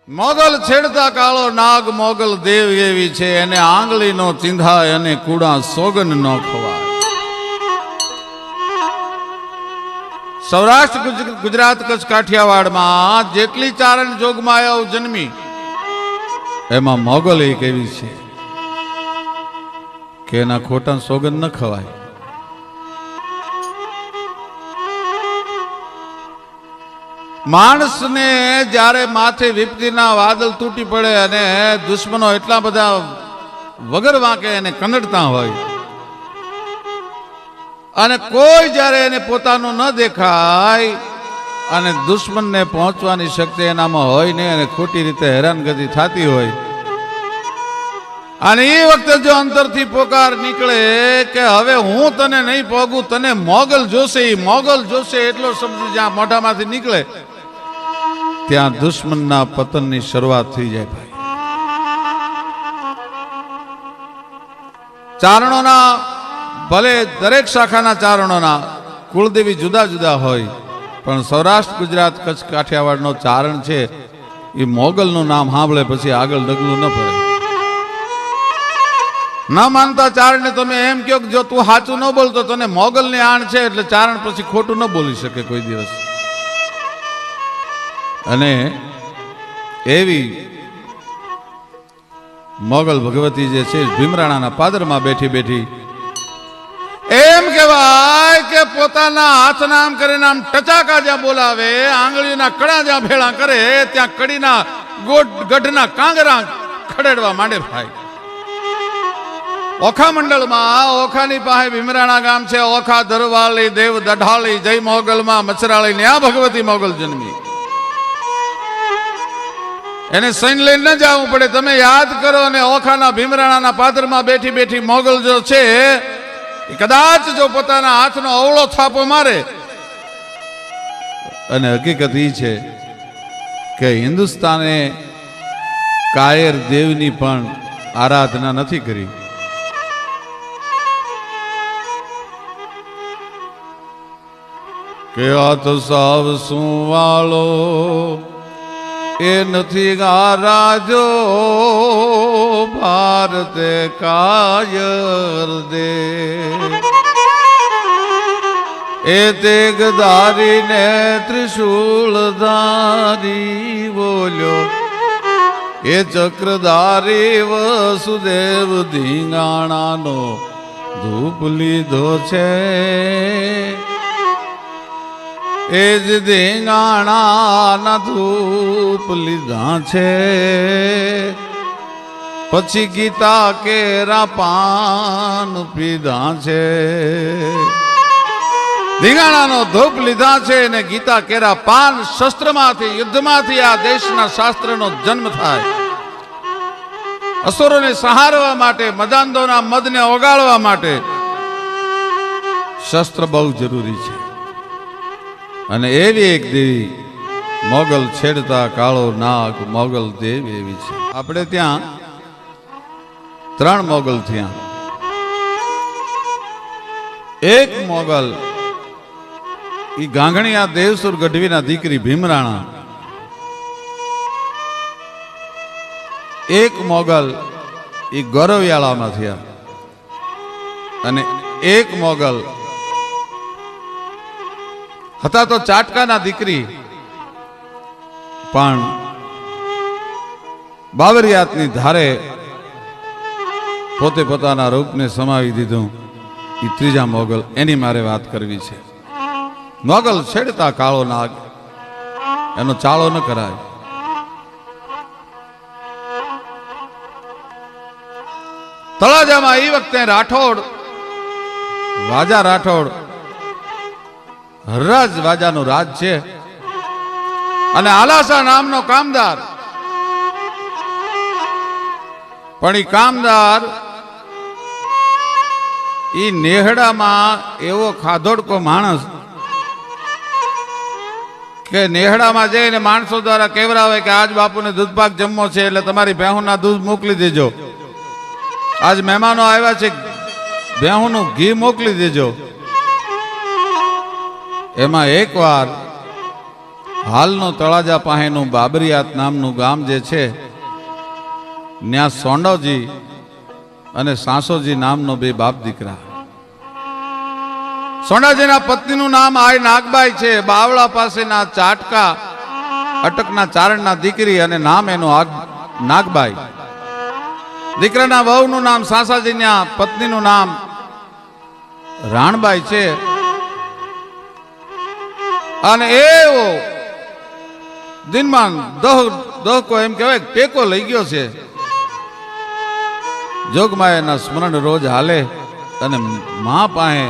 મોગલ છેડતા કાળો નાગ મોગલ દેવ એવી છે, એને આંગળી નો ચીંધાય અને કુડા સોગન ન ખવાય. સૌરાષ્ટ્ર ગુજરાત કચ્છ કાઠિયાવાડમાં જેટલી ચારણ જોગમાયાઓ જન્મી એમાં મોગલ એક એવી છે કે એના ખોટા સોગન ન ખવાય. માણસને જ્યારે માથે વિપત્તિના વાદળ તૂટી પડે અને દુશ્મનો એટલા બધા વગર વાંકે એને કનડતા હોય અને કોઈ જ્યારે એને પોતાનું ન દેખાય અને દુશ્મનને પહોંચવાની શક્તિ એનામાં હોય ને અને ખોટી રીતે હેરાનગતિ થતી હોય અને એ વખતે જો અંતરથી પોકાર નીકળે કે હવે હું તને નહીં પોગું, તને મોગલ જોશે, એ મોગલ જોશે એટલો શબ્દ જ્યાં મોઢામાંથી નીકળે ત્યાં દુશ્મનના પતનની શરૂઆત થઈ જાય. ભાઈ, ચારણોના ભલે દરેક શાખાના ચારણોના કુળદેવી જુદા જુદા હોય પણ સૌરાષ્ટ્ર ગુજરાત કચ્છ કાઠિયાવાડનો ચારણ છે એ મોગલનું નામ સાંભળે પછી આગળ ડગલું ન પડે. ન માનતા ચારણને તમે એમ કહો કે જો તું સાચું ન બોલતો તને મોગલની આણ છે એટલે ચારણ પછી ખોટું ન બોલી શકે કોઈ દિવસ. અને એવી મોગલ ભગવતી જે છે ભીમરાણાના પાદરમાં બેઠી બેઠી એમ કહેવાય કે પોતાના હાથના આમ કરીને આમ ટચાકા જ્યાં બોલાવે, આંગળીના કડા જ્યાં ભેળા કરે ત્યાં કડીના ગઢના કાંગરા ખડેડવા માંડે. ભાઈ, ઓખા મંડળમાં ઓખાની પાસે ભીમરાણા ગામ છે, ઓખા ધરવાળી દેવ દઢાળી જય મોગલમાં મચરાળી ને આ ભગવતી મોગલ જન્મી. એને સૈન્ય લઈને ન જવું પડે. તમે યાદ કરો અને ઓખાના ભીમરાણાના પાદરમાં બેઠી બેઠી મોગલ જો છે કદાચ જો પોતાના હાથનો અવળો થાપો મારે, અને હકીકત એ છે કે હિન્દુસ્તાને કાયર દેવની પણ આરાધના નથી કરી. કે આ તો સાવ સુવાળો એ નથી ગારાજો ભારતે કાયર દે, એ તેગધારી ને ત્રિશૂળધારી બોલ્યો, એ ચક્રધારી વસુદેવ ધીંગાણાનો ધૂપ લીધો છે, એ જ ધીંગાણાના ધૂપ લીધા છે, પછી ગીતા કેરા પાન પીધા છે. ધીંગાણાનો ધૂપ લીધા છે ને ગીતા કેરા પાન શસ્ત્રમાંથી યુદ્ધમાંથી આ દેશના શાસ્ત્રનો જન્મ થાય. અસુરોને સહારવા માટે, મદાંધોના મદને ઓગાળવા માટે શસ્ત્ર બહુ જરૂરી છે. અને એવી એક દેવી મોગલ છેડતા કાળો નાગ મોગલ દેવ એવી છે. આપણે ત્યાં 3 મોગલ થયા. એક મોગલ ઈ ગાંગણીયા દેવસુર ગઢવીના દીકરી ભીમરાણા, એક મોગલ ઈ ગોરવિયાળામાં થયા, અને એક મોગલ હતા તો ચાટકાના દીકરી પણ બાવરિયાતની ધારે પોતે પોતાના રૂપને સમાવી દીધું. એ ત્રીજા મોગલ, એની મારે વાત કરવી છે. મોગલ છેડતા કાળો નાગ, એનો ચાળો ન કરાય. તળાજામાં એ વખતે રાઠોડ વાજા રાઠોડ હરરાજ વાજાનું રાજ છે, અને આલાસા નામનો કામદાર, પણ એ કામદાર ઈ નેહડામાં એવો ખાધોડકો માણસ કે નેહડામાં જઈને માણસો દ્વારા કહેવરાવે કે આજ બાપુને દૂધપાક જમવો છે એટલે તમારી ભેહુના દૂધ મોકલી દેજો, આજ મહેમાનો આવ્યા છે ભેહુનું ઘી મોકલી દેજો. એમાં એકવાર હાલનું તળાજા પાસેનું બાબરિયાત નામનું ગામ જે છે, ત્યાં સોંડવજી અને સાસોજી નામનો બે બાપ દીકરા. સોંડાજીના પત્નીનું નામ આઈ નાગબાઈ છે. બાવળા પાસેના ચાટકા અટકના ચારણના દીકરી અને નામ એનું નાગબાઈ. દીકરાના વહુનું નામ સાસાજીના પત્નીનું નામ રાણબાઈ છે. અને એવો દિનમાં દહકો એમ કહેવાય ટેકો લઈ ગયો છે. જોગમાયાના સ્મરણ રોજ હાલે અને મા પાસે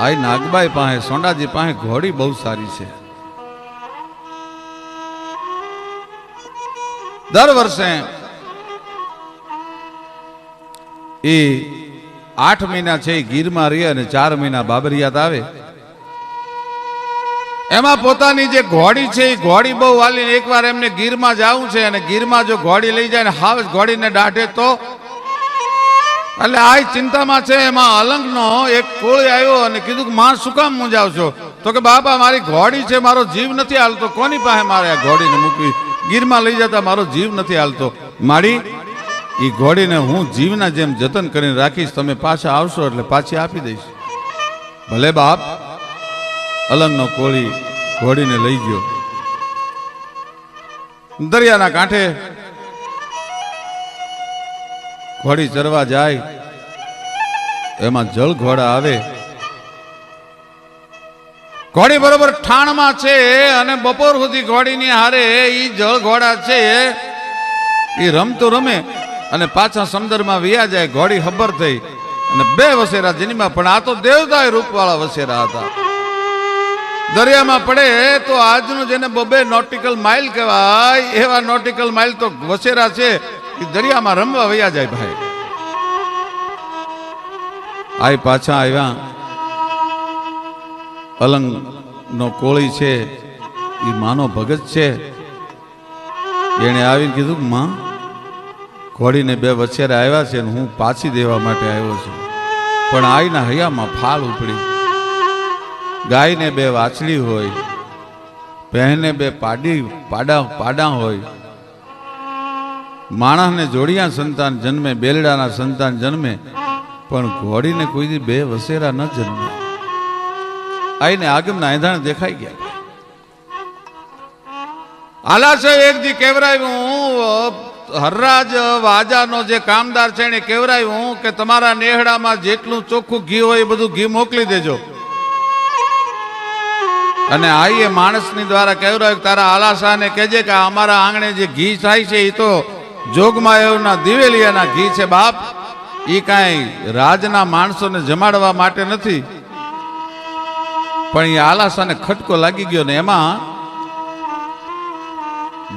આઈ નાગબાઈ પાસે સોંડાજી પાસે ઘોડી બહુ સારી છે. દર વર્ષે એ 8 મહિના છે ગીરમાં રહે અને 4 મહિના બાબરિયાત આવે. એમાં પોતાની જે ઘોડી છે એ ઘોડી બહુ વાલી. એકવાર એમને ગીરમાં જવું છે અને ગીરમાં જો ઘોડી લઈ જાય ને હાવ ઘોડીને દાઢે તો એટલે આ ચિંતામાં છે. એમાં અલંગનો એક કોળી આવ્યો અને કીધું કે માં શું કામ મૂંઝાવ છો? તો કે બાપા મારી ઘોડી છે, મારો જીવ નથી હાલતો. કોની પાસે મારે આ ઘોડીને મૂકવી? ગીરમાં લઈ જતા મારો જીવ નથી હાલતો. મારી એ ઘોડીને હું જીવના જેમ જતન કરીને રાખીશ. તમે પાછા આવશો એટલે પાછી આપી દઈશ. ભલે બાપ. અલંગનો કોળી ઘોડીને લઈ ગયો. દરિયાના કાંઠે ઘોડી ચરવા જાય. એમાં જળ ઘોડા આવે. ઘોડી બરોબર ઠાણમાં છે અને બપોર સુધી ઘોડીની હારે ઈ જળ ઘોડા છે એ રમતો રમે અને પાછા સમુદ્રમાં વિયા જાય. ઘોડી ખબર થઈ અને 2 વસેરા જન્મ્યા. પણ આ તો દેવતાએ રૂપવાળા વસેરા હતા. દરિયામાં પડે તો આજનું જેને 2 નોટિકલ માઇલ કહેવાય એવા નોટિકલ માઇલ તો વસેરા છે એ દરિયામાં રમવા વયા જાય. ભાઈ આ પાછા આવ્યા. અલંગ નો કોળી છે એ માનો ભગત છે. એને આવીને કીધું માં ઘોડીને 2 વછેરા આવ્યા છે ને હું પાછી દેવા માટે આવ્યો છું. પણ આઈના હૈયામાં ફાલ ઉપડી. ગાયને 2 વાછલી હોય, બહેને 2 પાડા હોય, માણસને જોડિયા સંતાન જન્મે, બેલડાના સંતાન જન્મે, પણ ઘોડીને કોઈ દી 2 વસેરા ન જન્મે. આઈને આગમના એંધાણ દેખાઈ ગયા. આલા છે એક દી કેવરાયું હરરાજ વાજાનો જે કામદાર છે એને કેવરાયું કે તમારા નેહડામાં જેટલું ચોખ્ખું ઘી હોય એ બધું ઘી મોકલી દેજો. અને આઈએ માણસની દ્વારા કહેવાય તારા આલાશાને કહેજે કે અમારા આંગણે જે ઘી થાય છે એ તો જોગમાયાના દિવેલિયાના ઘી છે બાપ. એ કાંઈ રાજના માણસોને જમાડવા માટે નથી. પણ એ આલાશાને ખટકો લાગી ગયો ને એમાં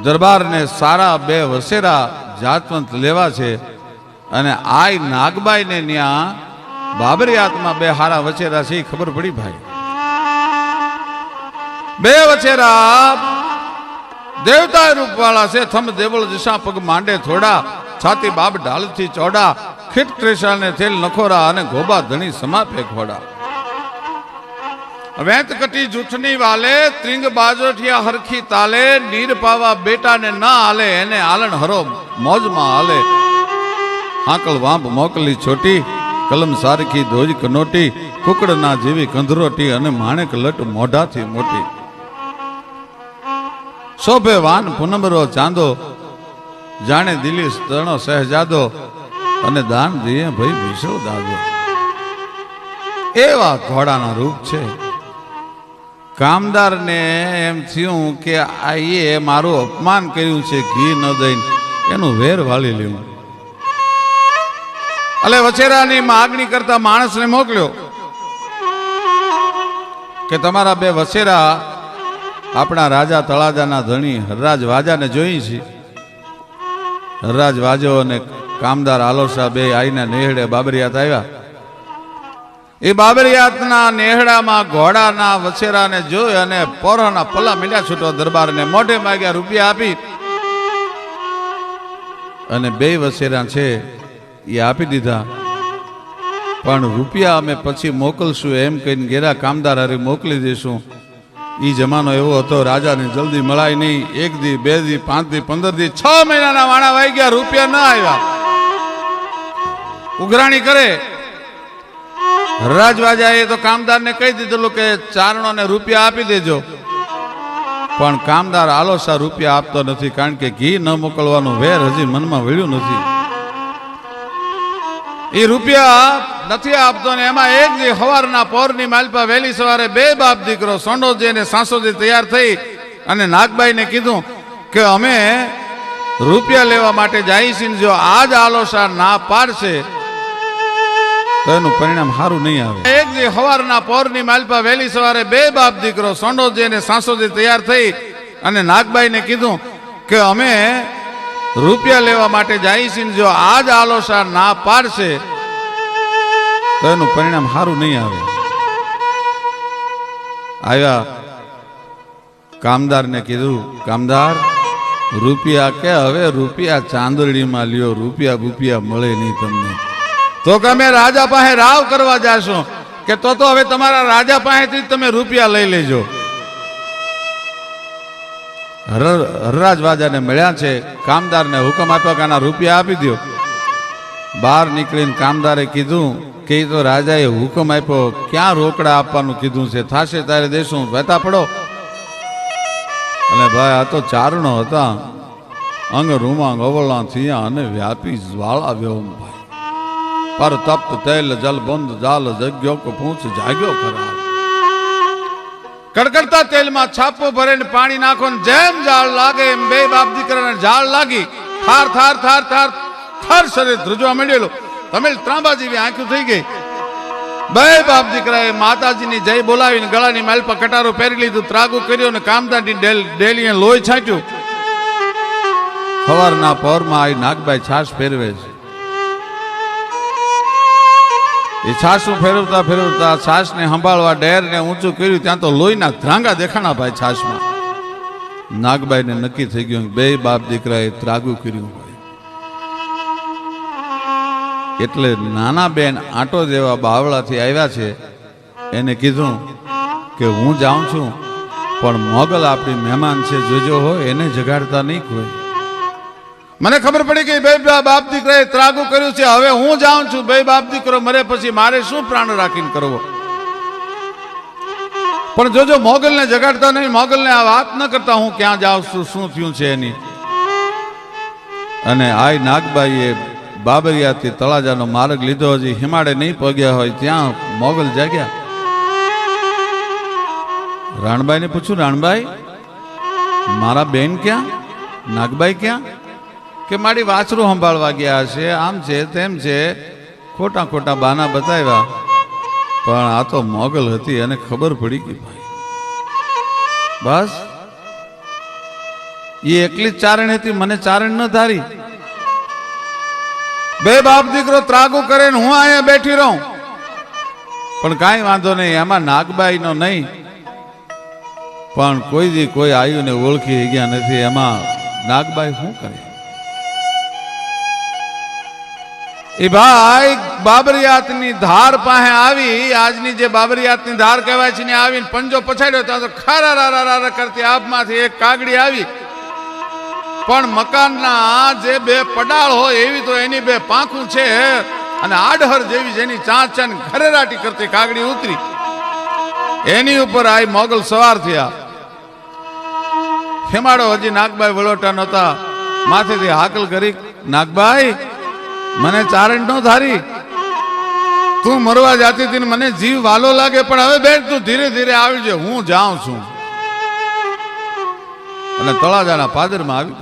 દરબારને સારા 2 વસેરા જાતવંત લેવા છે. અને આઈ નાગબાઈને ત્યાં બાબરિયાતમાં 2 હારા વછેરા છે એ ખબર પડી. ભાઈ 2 વછેરા દેવતા રૂપવાળા છે. થમ દેવળ દિશા પગ માંડે થોડા, છાતી બાપ ઢાલથી ચોડા, ખીટ ત્રેસાને થેલ નખોરા અને ગોબા ધણી સમાપે ઘોડા. વેત કટી જૂઠની વાલે, ત્રિંગ બાજોઠિયા હરખી તાલે, નીર પાવા બેટાને ન હાલે, એને આલણ હરો મોજમાં હાલે. હાકળ વાંપ મોકલી છોટી, કલમ સારખી ધોજ કનોટી, કુકડના જેવી કંધરોટી અને માણેક લટ મોઢાથી મોટી. શોભે વાન પુનમરો ચાંદો, જાણે દિલી સ્તરણો સહેજાદો, અને દાન દિયે ભાઈ વિશો દાદો. એવા ઘોડાના રૂપ છે. કામદારને એમ થયું કે આ એ મારું અપમાન કર્યું છે ઘી ન દઈને, એનું વેર વાળી લેવું. એટલે વછેરાની માગણી કરતા માણસને મોકલ્યો કે તમારા 2 વછેરા આપણા રાજા તળાજાના ધણી હરરાજ વાજાને જોઈ છે. હરરાજ વાજો અને કામદાર આલોસા 2 આઈના નેહડે બાબરિયાત આવ્યા. એ બાબરિયાતના નેહડામાં ઘોડાના વછેરાને જોઈ અને પોરાના પલ્લા મીંડ્યા છૂટો. દરબારને મોઢે માગ્યા, રૂપિયા આપી અને 2 વછેરા છે એ આપી દીધા. પણ રૂપિયા અમે પછી મોકલશું એમ કહીને ઘેરા કામદાર હારે મોકલી દઈશું. ઈ જમાનો એવો હતો, રાજાને જલ્દી મળાય નહીં. 1 દી 2 દી 5 દી 15 દી 6 મહિનાના વાણા વાઈ ગયા, રૂપિયા ન આવ્યા. ઉઘરાણી કરે. રાજવાજાએ તો કામદારને કહી દીધેલું કે ચારણોને રૂપિયા આપી દેજો, પણ કામદાર આલોસા રૂપિયા આપતો નથી, કારણ કે ઘી ન મોકલવાનું વેર હજી મનમાં વળ્યું નથી. એ રૂપિયા નથી આપતો ને એમાં એક દી સવારના પોરની માલપા વહેલી સવારે 2 બાપ દીકરો સોંડોજી અને સાસોજી તૈયાર થઈ અને નાગબાઈને કીધું કે અમે રૂપિયા લેવા માટે જઈએ છીએ, જો આજ આલોસા ના પાડશે તો એનું પરિણામ સારું નહીં આવે. એક દી સવારના પોરની માલપા વહેલી સવારે 2 બાપ દીકરો સોંડોજી અને સાસોજી તૈયાર થઈ અને નાગબાઈને કીધું કે અમે રૂપિયા લેવા માટે જઈએ છીએ, જો આજ આલોસા ના પાડશે તો એનું પરિણામ સારું નહીં આવે. આવ્યા કામદારને કીધું, કામદાર રૂપિયા કે હવે રૂપિયા ચાંદડીમાં લ્યો, રૂપિયા બુપિયા મળે નહીં તમને. તો કે અમે રાજા પાસે રાવ કરવા જાશું. કે તો હવે તમારા રાજા પાસેથી તમે રૂપિયા લઈ લેજો. હરરાજવાજાને મળ્યા છે, કામદારને હુકમ આપ્યો કે આના રૂપિયા આપી દો. બહાર નીકળીને કામદારે કીધું કે તો રાજાએ હુકમ આપ્યો, ક્યાં રોકડા આપવાનું કીધું છે, થાશે ત્યારે દેશું, વહેતા પડો. અને ભાઈ આ તો ચારણો હતા, અંગ રૂમાંગ અવળા થયા અને વ્યાપી જ્વાળા વ્યોમ ભાઈ, પર તપ્ત તેલ જલ બંધ જાલ જગ્યો કો પૂંછ જાગ્યો કરાવ. કડકડતા તેલમાં છાપો ભરીને પાણી નાખો ને જેમ જાળ લાગે એમ 2 બાપ દીકરાને જાળ લાગી. થાર થાર થાર થાર થાર શરીર ધ્રુજવા માંડેલું. તમિલ ત્રાંબા જેવી આંખો થઈ ગઈ. 2 બાપ દીકરાએ માતાજીની જય બોલાવીને ગળાની માલ પર કટારો પહેરી લીધું, ત્રાગુ કર્યો ને કામદારની ડેલીએ લોહી છાંટ્યું. સવારના પહોરમાં આવી નાગબાઈ છાશ ફેરવે છે. એ છાશું ફેરવતા ફેરવતા છાશને સંભાળવા ડેરને ઊંચું કર્યું, ત્યાં તો લોહીના ધ્રાંગા દેખાણા ભાઈ છાશમાં. નાગબાઈને નક્કી થઈ ગયું 2 બાપ દીકરાએ ત્રાગુ કર્યું. એટલે નાના બેન આંટો જેવા બાવળાથી આવ્યા છે, એને કીધું કે હું જાઉં છું, પણ મોગલ આપણી મહેમાન છે, જોજો હોય એને જગાડતા નહીં કોઈ. મને ખબર પડી કે 2 બાપ દીકરાએ ત્રાગુ કર્યું છે, હવે હું જાઉં છું. 2 બાપ દીકરો મરે પછી મારે શું પ્રાણ રાખીને કરવો, પણ જોજો મોગલને જગાડતા નહીં, મોગલને આ વાત ન કરતા હું ક્યાં જાઉં છું, શું થયું છે એની. અને આઈ નાગબાઈએ બાબરિયાથી તળાજાનો માર્ગ લીધો. હજી હિમાડે નહીં પગ્યા હોય ત્યાં મોગલ જાગ્યા. રાણબાઈને પૂછ્યું, રાણબાઈ મારા બેન ક્યાં, નાગબાઈ ક્યાં? કે મારી વાછરું સંભાળવા ગયા છે, આમ છે તેમ છે, ખોટા ખોટા બાના બતાવ્યા. પણ આ તો મોગલ હતી અને ખબર પડી ગઈ ભાઈ. બસ એ એકલી જ ચારણ હતી, મને ચારણ ન ધારી. 2 બાપ દીકરો ત્રાગુ કરે ને હું અહીંયા બેઠી રહું, પણ કાંઈ વાંધો નહીં, એમાં નાગબાઈ નો નહીં, પણ કોઈ દી કોઈ આયુને ઓળખી ગયા નથી, એમાં નાગબાઈ શું કરે. એ ભાઈ બાબરિયાતની ધાર પાસે આવી, આજની જે બાબરિયાતની ધાર કહેવાય છે ને, આવીને પંજો પછાડ્યો, ત્યાં તો ખારા કરતી આપમાંથી એક કાગડી આવી. પણ મકાનના જે 2 પડાળ હોય એવી તો એની 2 પાંખું છે, અને આડહર જેવી જેની ચાંચન ઘરેરાટી કરતી કાગડી ઉતરી. એની ઉપર આ મોગલ સવાર થયા. ખેમાડો હજી નાગબાઈ વલોટા નહોતા, માથેથી હાકલ કરી, નાગબાઈ મને ચારણ નો ધારી, તું મરવા જાતી હતી, મને જીવ વાલો લાગે, પણ હવે બેન તું ધીરે ધીરે આવી જાય, હું જાઉં છું. અને તળાજાના પાદરમાં આવી.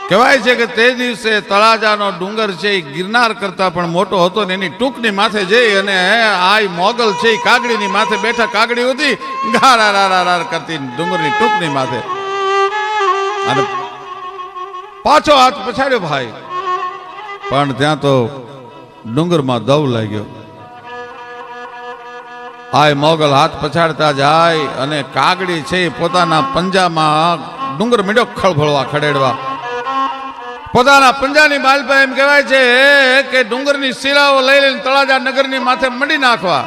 કહેવાય છે કે તે દિવસે તળાજાનો ડુંગર છે એ ગિરનાર કરતા પણ મોટો હતો ને એની ટૂંકની માથે જઈ અને આ મોગલ છે એ કાગડીની માથે બેઠા. કાગડી હતી ગારા કરતી ડુંગરની ટૂંકની માથે, અને પાછો હાથ પછાડ્યો ભાઈ, પણ ત્યાં તો ડુંગરમાં દવ લાગ્યો. આ મોગલ હાથ પછાડતા જાય અને કાગડી છે પોતાના પંજામાં ડુંગર મીડો ખળભળવા ખડેડવા. પોતાના પંજાની બાલપા એમ કહેવાય છે કે ડુંગરની શિરાઓ લઈ લઈને તળાજા નગરની માથે મંડી નાખવા.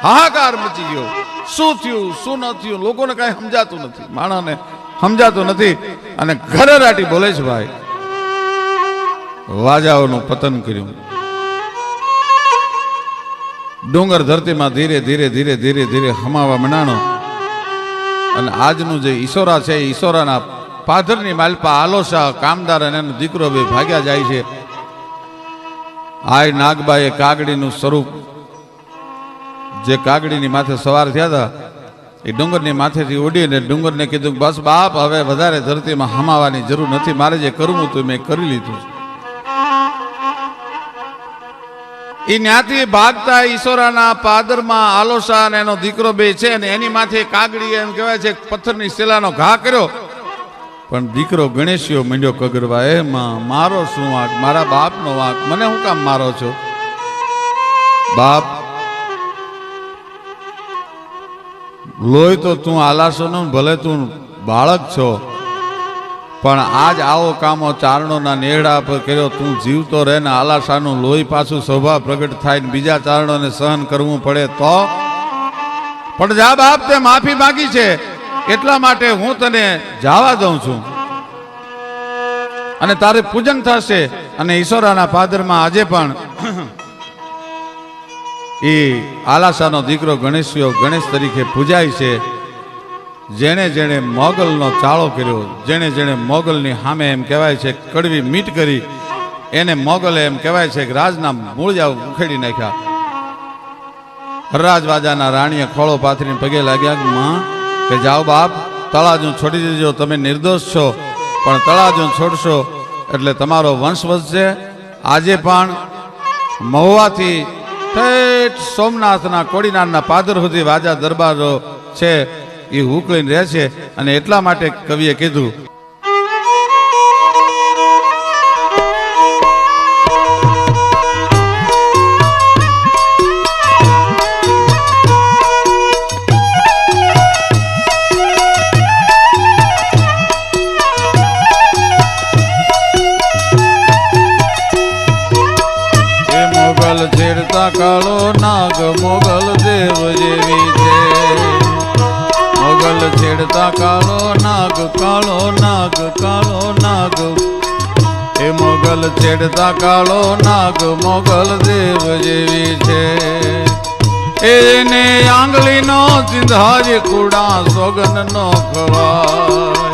હાહાકાર મચી ગયો. શું થયું શું ન થયું લોકોને કઈ સમજાતું નથી, માણસને સમજાતું નથી. અને ઘરે રાટી બોલે છે ભાઈ વાજાઓનું પતન કર્યું. ડુંગર ધરતીમાં ધીરે ધીરે ધીરે ધીરે ધીરે હમાવા મનાણો. અને આજનું જે ઈશોરા છે ઈશોરાના પાધરની માલપા આલોસા કામદાર અને એનો દીકરો બે ભાગ્યા જાય છે. આય નાગબાએ કાગડીનું સ્વરૂપ જે કાગડીની માથે સવાર થયા હતા એ ડુંગરની માથેથી ઉડીને ડુંગરને કીધું બસ બાપ હવે વધારે ધરતીમાં હમાવાની જરૂર નથી, મારે જે કરવું હતું મેં કરી લીધું. એ ન્યાથી ભાગતા ઈશ્વરાના પાદરમાં આલોસા અને એનો દીકરો બે છે અને એની માથે કાગડી એમ કહેવાય છે પથ્થરની શિલાનો ઘા કર્યો. પણ દીકરો ગણેશિયો મંડ્યો કગરવા, એ માં મારો શું વાંક, મારા બાપનો વાંક, મને હું કામ મારો છો? બાપ લોહી તો તું આલાસો નું, ભલે તું બાળક છો, પણ આજ આવો કામો ચારણોના નેહડા પર કર્યો. તું જીવતો રહે ને આલાસાનું લોહી પાછું સ્વભાવ પ્રગટ થાય ને બીજા ચારણોને સહન કરવું પડે તો? પણ જા બાપ, તે માફી માંગી છે એટલા માટે હું તને જવા દઉં છું અને તારે પૂજન થશે. અને ઈશ્વરાના પાદરમાં આજે પણ એ આલાસાનો દીકરો ગણેશિયો ગણેશ તરીકે પૂજાય છે. જેણે જેણે મોગલનો ચાળો કર્યો, જેણે જેણે મોગલની સામે એમ કહેવાય છે કડવી મીટ કરી, એને મોગલે એમ કહેવાય છે કે રાજના મૂળજા ઉખેડી નાખ્યા. હરરાજવાજાના રાણીએ ખોળો પાથરીને પગે લાગ્યા કે માં કે જાઓ બાપ, તળાજુ છોડી દેજો, તમે નિર્દોષ છો, પણ તળાજુ છોડશો એટલે તમારો વંશ વધશે. આજે પણ મહુવાથી ઠેઠ સોમનાથના કોડીનારના પાદર સુધી વાજા દરબારો છે એ ઉકળીને રહે છે. અને એટલા માટે કવિએ કીધું છેડતા કાળો નાગ મોગલ દેવ જેવી છે. મોગલ છેડતા કાળો નાગ, કાળો નાગ, કાળો નાગ. એ મોગલ છેડતા કાળો નાગ મોગલ દેવ જેવી છે. એને આંગળીનો ચિંધાજ કુડા સોગન નો ખવાય.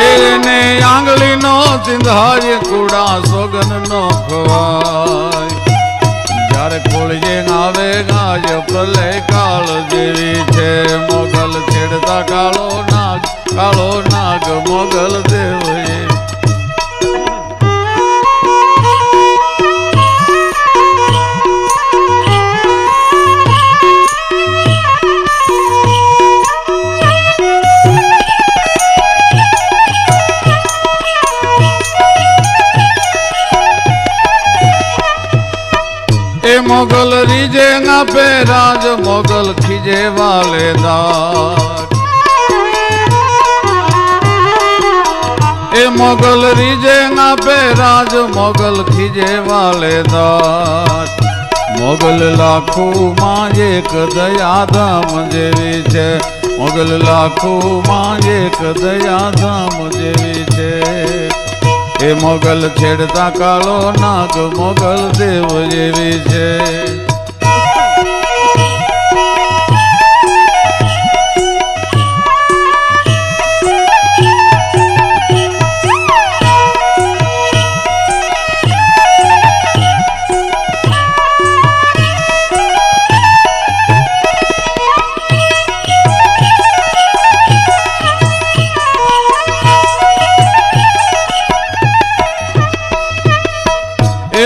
એને આંગળીનો ચિંધાજ કુડા સોગન નો ખવાય. જ્યારે કોળીએ આવે ગાજ પ્રલય કાળ જેવી છે. મોગલ છેડતા કાળો નાગ, કાળો નાગ મોગલ દેવ. મોગલ રીજે ના પે રાજ, મોગલ ખીજે વાલે દાર. એ મોગલ રીજે ના પે રાજ, મોગલ ખીજે વાલે દાર. મોગલ લાખો માં એક દયાધામ જેવી છે. મોગલ લાખો માં એક દયાધામ જેવી છે. એ મોગલ છેડતા કાળો નાગ મોગલ દેવ જેવી છે.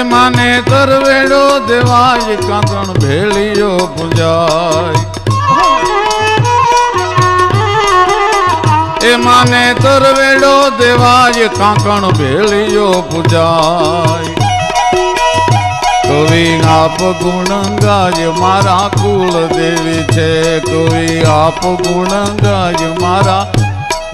માને તરવેડો દેવાય, કાંકણ ભેળીઓ પૂંજાય. એ માને તરવેડો દેવાય, કાંકણ ભેળીઓ પૂંજાય. કવિ આપ ગુણ ગાય મારા કુલ દેવી છે. કવિ આપ ગુણ ગાય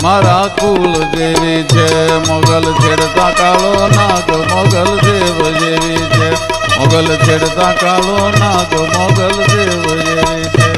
મારા કુલ દેવી છે. મોગલ છેડતા કાળો નાગ મોગલ દેવ જેવી છે. મોગલ છેડતા કાળો નાગ મોગલ દેવ જેવી છે.